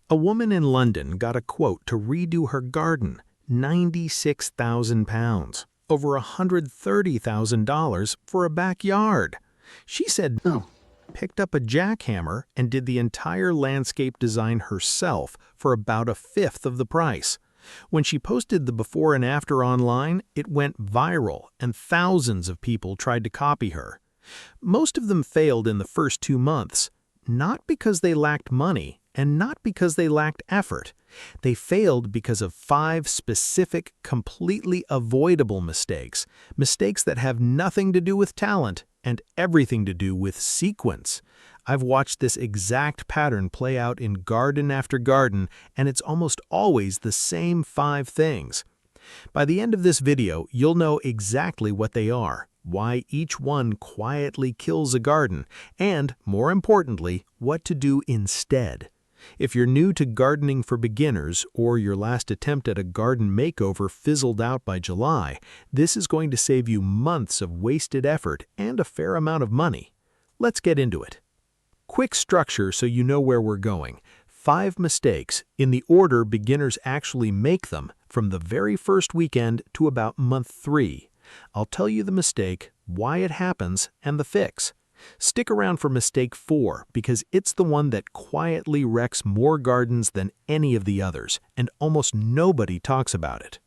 A woman in London got a quote to redo her garden, £96,000, over $130,000 for a backyard. She said No. picked up a jackhammer and did the entire landscape design herself for about a fifth of the price. When she posted the before and after online, it went viral and thousands of people tried to copy her. Most of them failed in the first 2 months, not because they lacked money and not because they lacked effort. They failed because of 5 specific, completely avoidable mistakes that have nothing to do with talent and everything to do with sequence. I've watched this exact pattern play out in garden after garden, and it's almost always the same 5 things. By the end of this video, you'll know exactly what they are, why each one quietly kills a garden, and, more importantly, what to do instead. If you're new to gardening for beginners or your last attempt at a garden makeover fizzled out by July, this is going to save you months of wasted effort and a fair amount of money. Let's get into it. Quick structure so you know where we're going. 5 mistakes, in the order beginners actually make them, from the very first weekend to about month 3. I'll tell you the mistake, why it happens, and the fix. Stick around for mistake 4 because it's the one that quietly wrecks more gardens than any of the others, and almost nobody talks about it.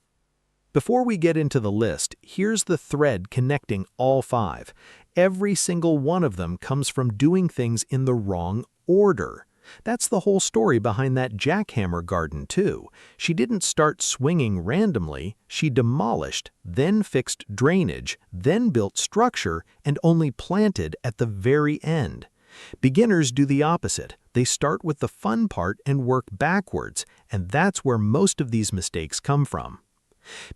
Before we get into the list, here's the thread connecting all 5. Every single one of them comes from doing things in the wrong order. That's the whole story behind that jackhammer garden, too. She didn't start swinging randomly. She demolished, then fixed drainage, then built structure, and only planted at the very end. Beginners do the opposite. They start with the fun part and work backwards, and that's where most of these mistakes come from.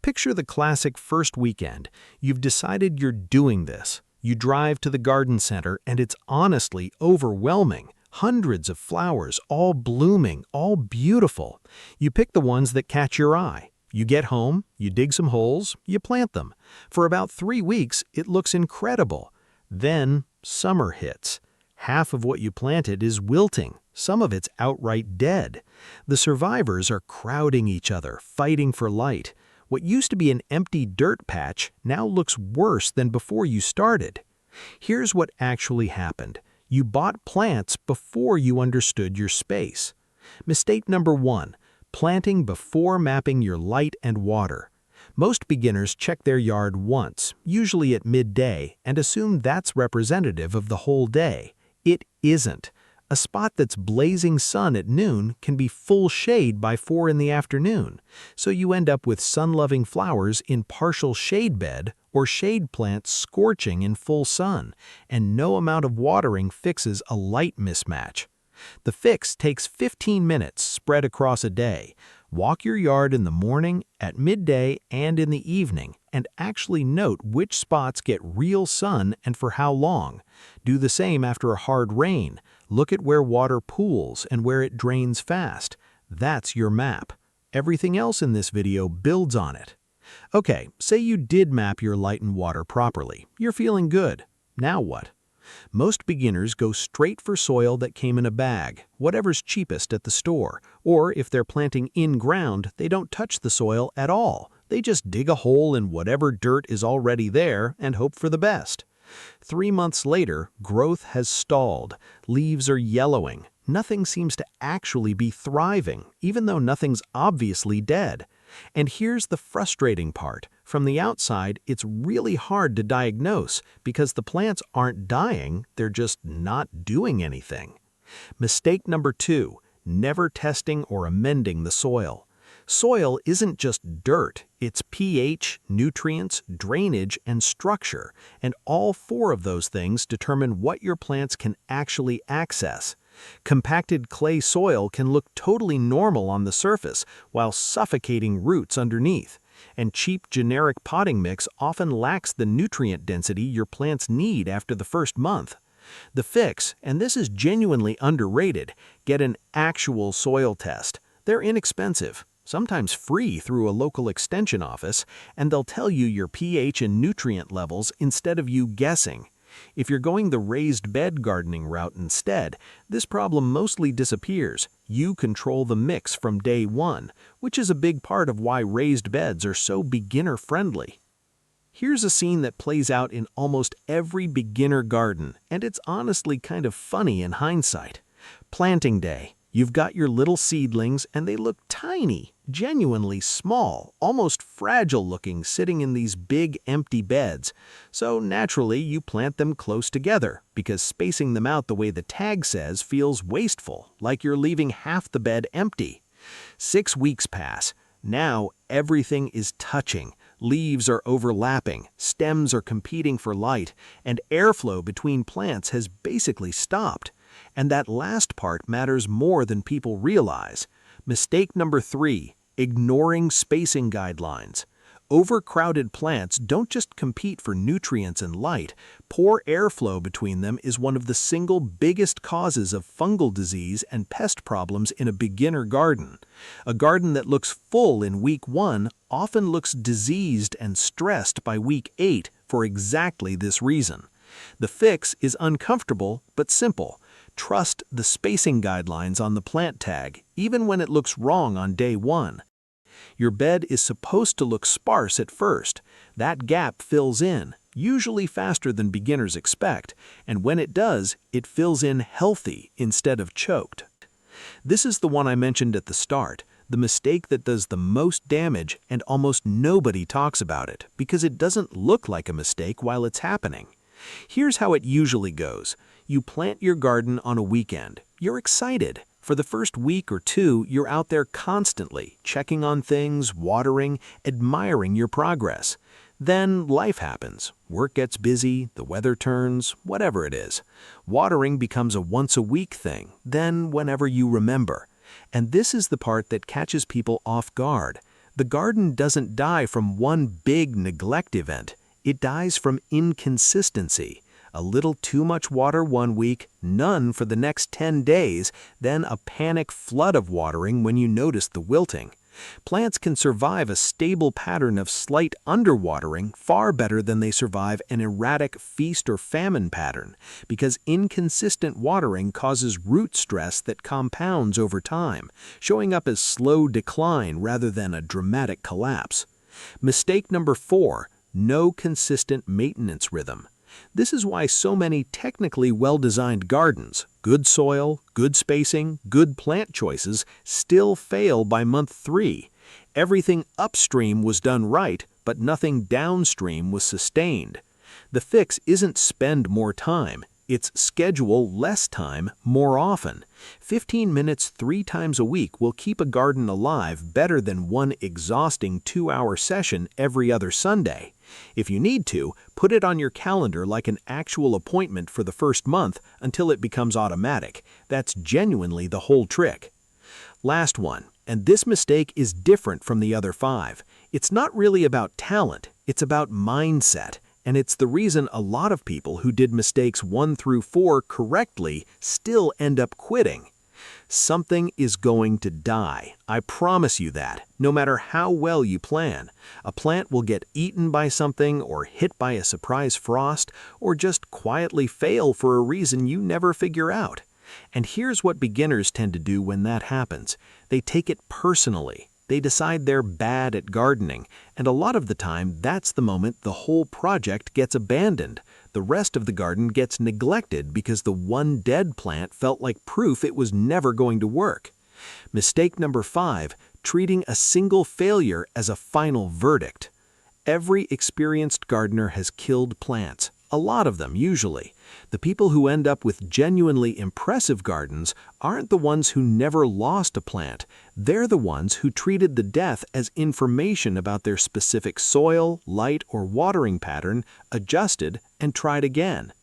Picture the classic first weekend. You've decided you're doing this. You drive to the garden center, and it's honestly overwhelming. Hundreds of flowers, all blooming, all beautiful. You pick the ones that catch your eye. You get home, you dig some holes, you plant them. For about 3 weeks, it looks incredible. Then, summer hits. Half of what you planted is wilting. Some of it's outright dead. The survivors are crowding each other, fighting for light. What used to be an empty dirt patch now looks worse than before you started. Here's what actually happened. You bought plants before you understood your space. Mistake number 1, planting before mapping your light and water. Most beginners check their yard once, usually at midday, and assume that's representative of the whole day. It isn't. A spot that's blazing sun at noon can be full shade by 4 in the afternoon, so you end up with sun-loving flowers in partial shade bed or shade plants scorching in full sun, and no amount of watering fixes a light mismatch. The fix takes 15 minutes spread across a day. Walk your yard in the morning, at midday, and in the evening, and actually note which spots get real sun and for how long. Do the same after a hard rain. Look at where water pools and where it drains fast. That's your map. Everything else in this video builds on it. Okay, say you did map your light and water properly. You're feeling good. Now what? Most beginners go straight for soil that came in a bag, whatever's cheapest at the store, or if they're planting in-ground, they don't touch the soil at all. They just dig a hole in whatever dirt is already there and hope for the best. 3 months later, growth has stalled. Leaves are yellowing. Nothing seems to actually be thriving, even though nothing's obviously dead. And here's the frustrating part. From the outside, it's really hard to diagnose because the plants aren't dying, they're just not doing anything. Mistake number 2, never testing or amending the soil. Soil isn't just dirt, it's pH, nutrients, drainage, and structure, and all 4 of those things determine what your plants can actually access. Compacted clay soil can look totally normal on the surface while suffocating roots underneath, and cheap generic potting mix often lacks the nutrient density your plants need after the first month. The fix, and this is genuinely underrated, get an actual soil test. They're inexpensive, sometimes free through a local extension office, and they'll tell you your pH and nutrient levels instead of you guessing. If you're going the raised bed gardening route instead, this problem mostly disappears. You control the mix from day one, which is a big part of why raised beds are so beginner-friendly. Here's a scene that plays out in almost every beginner garden, and it's honestly kind of funny in hindsight. Planting day. You've got your little seedlings, and they look tiny, genuinely small, almost fragile-looking, sitting in these big, empty beds. So naturally, you plant them close together, because spacing them out the way the tag says feels wasteful, like you're leaving half the bed empty. 6 weeks pass. Now everything is touching. Leaves are overlapping, stems are competing for light, and airflow between plants has basically stopped. And that last part matters more than people realize. Mistake number 3, ignoring spacing guidelines. Overcrowded plants don't just compete for nutrients and light. Poor airflow between them is one of the single biggest causes of fungal disease and pest problems in a beginner garden. A garden that looks full in week 1 often looks diseased and stressed by week 8 for exactly this reason. The fix is uncomfortable but simple. Trust the spacing guidelines on the plant tag, even when it looks wrong on day 1. Your bed is supposed to look sparse at first. That gap fills in, usually faster than beginners expect, and when it does, it fills in healthy instead of choked. This is the one I mentioned at the start, the mistake that does the most damage, and almost nobody talks about it because it doesn't look like a mistake while it's happening. Here's how it usually goes. You plant your garden on a weekend. You're excited. For the first week or 2, you're out there constantly, checking on things, watering, admiring your progress. Then life happens. Work gets busy, the weather turns, whatever it is. Watering becomes a once-a-week thing, then whenever you remember. And this is the part that catches people off guard. The garden doesn't die from one big neglect event. It dies from inconsistency. A little too much water one week, none for the next 10 days, then a panic flood of watering when you notice the wilting. Plants can survive a stable pattern of slight underwatering far better than they survive an erratic feast or famine pattern, because inconsistent watering causes root stress that compounds over time, showing up as slow decline rather than a dramatic collapse. Mistake number 4, no consistent maintenance rhythm. This is why so many technically well-designed gardens, good soil, good spacing, good plant choices, still fail by month 3. Everything upstream was done right, but nothing downstream was sustained. The fix isn't spend more time, it's schedule less time more often. 15 minutes 3 times a week will keep a garden alive better than one exhausting 2-hour session every other Sunday. If you need to, put it on your calendar like an actual appointment for the first month until it becomes automatic. That's genuinely the whole trick. Last one, and this mistake is different from the other 5. It's not really about talent, it's about mindset. And it's the reason a lot of people who did mistakes 1 through 4 correctly still end up quitting. Something is going to die. I promise you that, no matter how well you plan. A plant will get eaten by something, or hit by a surprise frost, or just quietly fail for a reason you never figure out. And here's what beginners tend to do when that happens. They take it personally. They decide they're bad at gardening, and a lot of the time that's the moment the whole project gets abandoned. The rest of the garden gets neglected because the one dead plant felt like proof it was never going to work. Mistake number 5, treating a single failure as a final verdict. Every experienced gardener has killed plants. A lot of them, usually. The people who end up with genuinely impressive gardens aren't the ones who never lost a plant. They're the ones who treated the death as information about their specific soil, light, or watering pattern, adjusted, and tried again.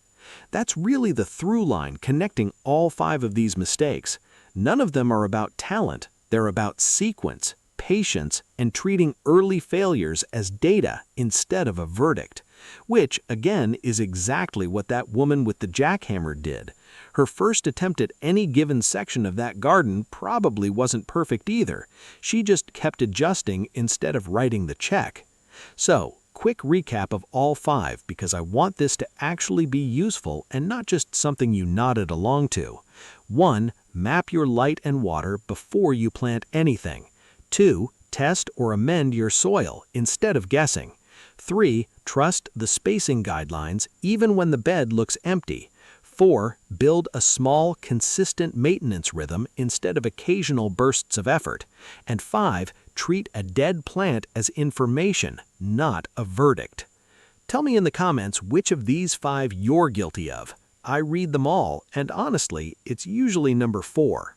That's really the through line connecting all 5 of these mistakes. None of them are about talent. They're about sequence, patience, and treating early failures as data instead of a verdict. Which, again, is exactly what that woman with the jackhammer did. Her first attempt at any given section of that garden probably wasn't perfect either. She just kept adjusting instead of writing the check. So, quick recap of all 5 because I want this to actually be useful and not just something you nodded along to. 1. Map your light and water before you plant anything. 2. Test or amend your soil instead of guessing. 3. Trust the spacing guidelines even when the bed looks empty. 4. Build a small, consistent maintenance rhythm instead of occasional bursts of effort. And 5. Treat a dead plant as information, not a verdict. Tell me in the comments which of these 5 you're guilty of. I read them all, and honestly, it's usually number 4.